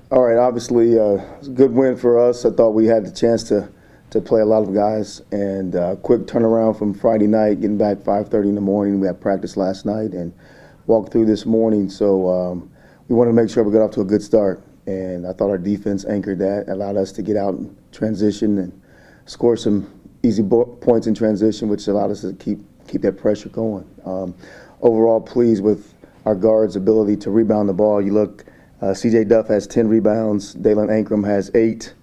All right, obviously, it's a good win for us. I thought we had the chance to play a lot of guys, and quick turnaround from Friday night, getting back 5:30 in the morning. We had practice last night and walked through this morning, so we wanted to make sure we got off to a good start. And I thought our defense anchored that, allowed us to get out and transition and score some easy points in transition, which allowed us to keep that pressure going. Overall, pleased with our guards' ability to rebound the ball. You look. C.J. Duff has 10 rebounds. Dalen Ankrum has 8.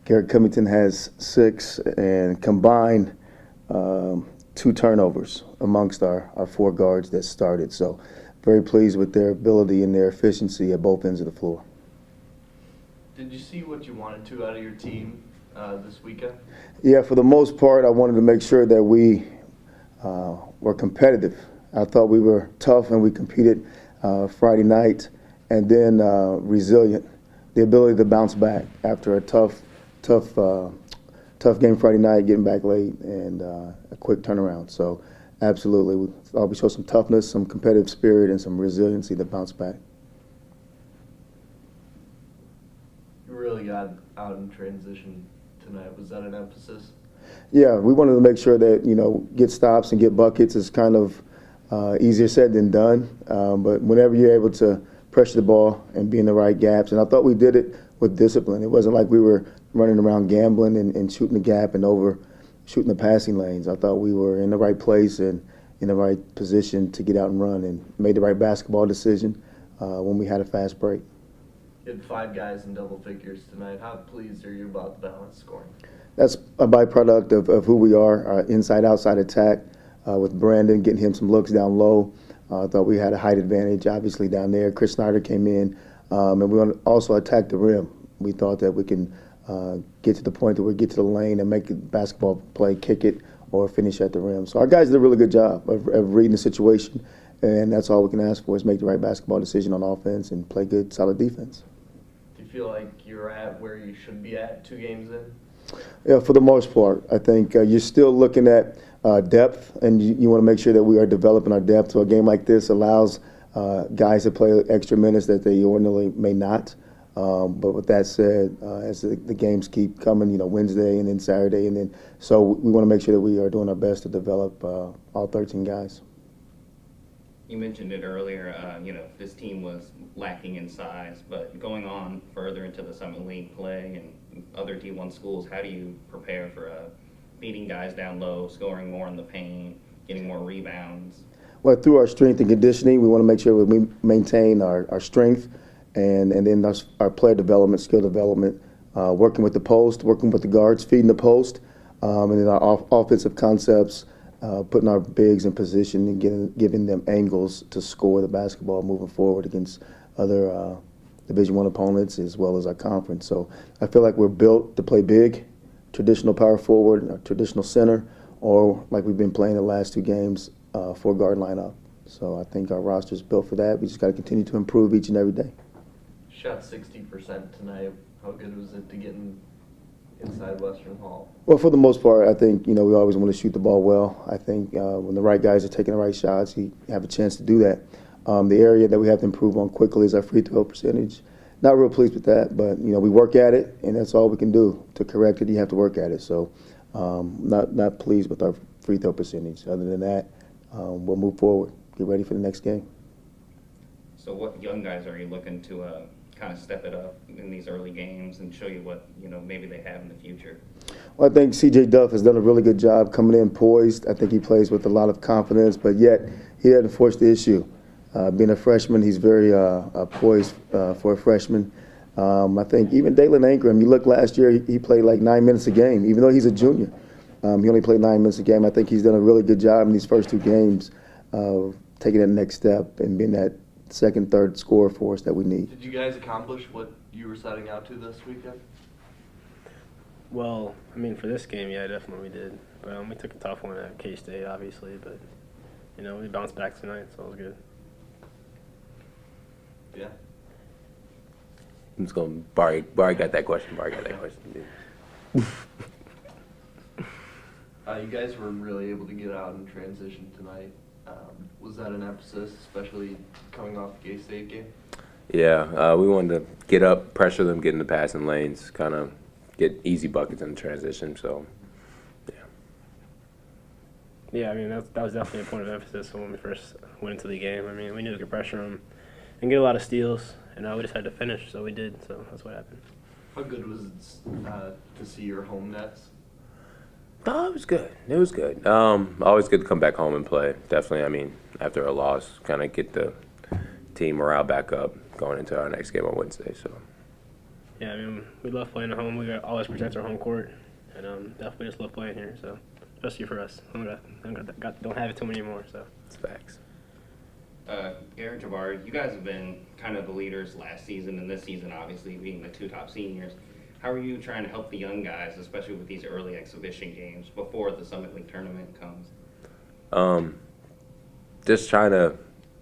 Garrett Covington has 6. And combined, 2 turnovers amongst our 4 guards that started. So very pleased with their ability and their efficiency at both ends of the floor. Did you see what you wanted to out of your team this weekend? Yeah, for the most part, I wanted to make sure that we were competitive. I thought we were tough and we competed Friday night. And then resilient, the ability to bounce back after a tough game Friday night, getting back late, and a quick turnaround. So absolutely, we thought we showed some toughness, some competitive spirit, and some resiliency to bounce back. You really got out in transition tonight. Was that an emphasis? Yeah, we wanted to make sure that, get stops and get buckets is kind of easier said than done. But whenever you're able to pressure the ball and be in the right gaps. And I thought we did it with discipline. It wasn't like we were running around gambling and shooting the gap and over shooting the passing lanes. I thought we were in the right place and in the right position to get out and run and made the right basketball decision when we had a fast break. You had 5 guys in double figures tonight. How pleased are you about the balanced scoring? That's a byproduct of who we are, our inside-outside attack with Brandon, getting him some looks down low. I thought we had a height advantage, obviously, down there. Chris Snyder came in, and we also attacked the rim. We thought that we can get to the point that we get to the lane and make a basketball play, kick it, or finish at the rim. So our guys did a really good job of reading the situation, and that's all we can ask for is make the right basketball decision on offense and play good, solid defense. Do you feel like you're at where you should be at 2 games in? Yeah, for the most part. I think you're still looking at depth, and you want to make sure that we are developing our depth. So a game like this allows guys to play extra minutes that they ordinarily may not. But with that said, as the games keep coming, Wednesday and then Saturday, and then so we want to make sure that we are doing our best to develop all 13 guys. You mentioned it earlier, this team was lacking in size, but going on further into the Summit League play and other D1 schools, how do you prepare for beating guys down low, scoring more in the paint, getting more rebounds? Well, through our strength and conditioning, we want to make sure we maintain our strength and then our player development, skill development, working with the post, working with the guards, feeding the post, and then our offensive concepts, putting our bigs in position and giving them angles to score the basketball moving forward against other Division I opponents as well as our conference. So I feel like we're built to play big, traditional power forward, a traditional center, or like we've been playing the last 2 games, 4-guard lineup. So I think our roster is built for that. We just got to continue to improve each and every day. Shot 60% tonight. How good was it to get inside Western Hall? Well, for the most part, I think, we always want to shoot the ball well. I think when the right guys are taking the right shots, you have a chance to do that. The area that we have to improve on quickly is our free throw percentage. Not real pleased with that, but, we work at it, and that's all we can do. To correct it, you have to work at it. So not pleased with our free throw percentage. Other than that, we'll move forward, get ready for the next game. So what young guys are you looking to kind of step it up in these early games and show you what, maybe they have in the future? Well, I think C.J. Duff has done a really good job coming in poised. I think he plays with a lot of confidence, but yet he hadn't forced the issue. Being a freshman, he's very poised for a freshman. I think even Dalen Ankrum, you look last year, he played like 9 minutes a game, even though he's a junior. He only played 9 minutes a game. I think he's done a really good job in these first 2 games of taking that next step and being that second, third scorer for us that we need. Did you guys accomplish what you were setting out to this weekend? Well, for this game, yeah, definitely we did. But we took a tough one at K-State, obviously, but, we bounced back tonight, so it was good. Yeah. I'm just going to Barry got that question. Dude. You guys were really able to get out in transition tonight. Was that an emphasis, especially coming off the K-State game? Yeah, we wanted to get up, pressure them, get in the passing lanes, kind of get easy buckets in the transition. So, yeah. Yeah, I mean, that was definitely a point of emphasis when we first went into the game. I mean, we knew we could pressure them and get a lot of steals, and we just had to finish, so we did. So that's what happened. How good was it to see your home nets? No, it was good. It was good. Always good to come back home and play. Definitely, I mean, after a loss, kind of get the team morale back up going into our next game on Wednesday. So, Yeah, I mean, we love playing at home. We always protect our home court, and definitely just love playing here. So, especially for us, don't have it too many more. So, it's facts. Garrett, Jabari, you guys have been kind of the leaders last season and this season, obviously, being the two top seniors. How are you trying to help the young guys, especially with these early exhibition games before the Summit League tournament comes? Just trying to,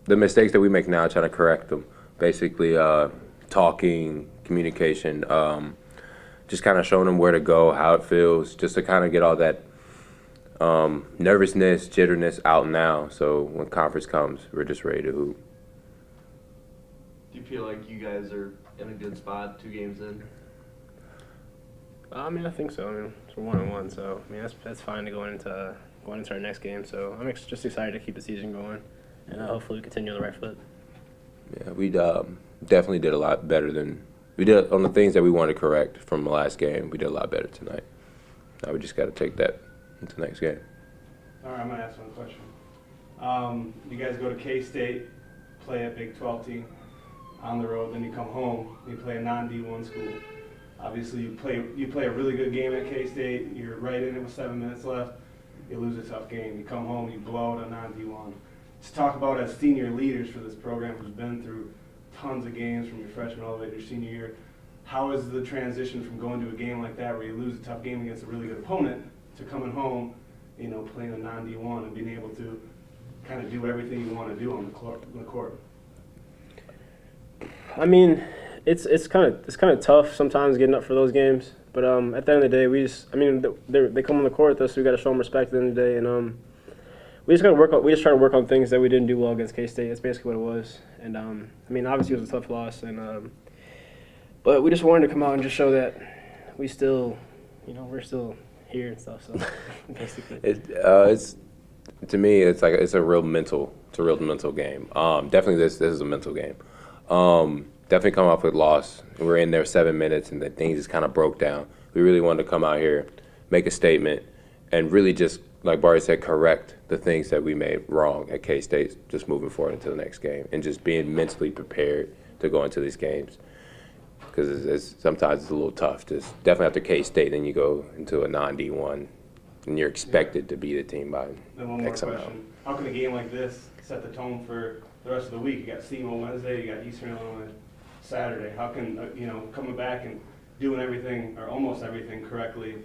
the mistakes that we make now, trying to correct them. Basically, talking, communication, just kind of showing them where to go, how it feels, just to kind of get all that nervousness, jitterness out now. So when conference comes, we're just ready to hoop. Do you feel like you guys are in a good spot 2 games in? I mean, I think so. I mean, it's 1-1, so I mean that's fine to go into our next game. So I'm just excited to keep the season going, and hopefully we continue on the right foot. Yeah, we definitely did a lot better than we did on the things that we wanted to correct from the last game. We did a lot better tonight. Now we just got to take that into the next game. All right, I'm going to ask one question. You guys go to K-State, play a Big 12 team on the road, then you come home, you play a non-D1 school. Obviously, you play a really good game at K-State, you're right in it with 7 minutes left, you lose a tough game. You come home, you blow out a non-D1. Just talk about as senior leaders for this program who's been through tons of games from your freshman all the way to your senior year. How is the transition from going to a game like that where you lose a tough game against a really good opponent to coming home, you know, playing a non-D1 and being able to kind of do everything you want to do on the court? I mean, it's kind of tough sometimes getting up for those games, but at the end of the day, they come on the court with us, so we got to show them respect at the end of the day, and we just try to work on things that we didn't do well against K-State. That's basically what it was, and I mean, obviously it was a tough loss, and but we just wanted to come out and just show that we still, we're still here and stuff. So basically, It's to me, it's a real mental game. Definitely this is a mental game. Definitely come off with loss. We're in there 7 minutes, and then things just kind of broke down. We really wanted to come out here, make a statement, and really just, like Barry said, correct the things that we made wrong at K-State, just moving forward into the next game, and just being mentally prepared to go into these games. Because sometimes it's a little tough. Just definitely after K-State, then you go into a non-D1, and you're expected to be the team by Then one more X amount. question. How can a game like this set the tone for the rest of the week? You got SEMO Wednesday, you got Eastern Illinois Saturday. How can, coming back and doing everything, or almost everything correctly,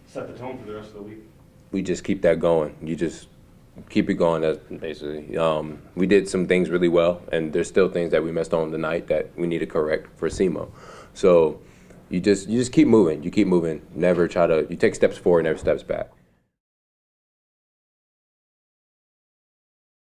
set the tone for the rest of the week? We just keep that going. You just keep it going. That's basically. We did some things really well, and there's still things that we messed on tonight that we need to correct for SEMO. So you just keep moving. You keep moving. You take steps forward, never steps back.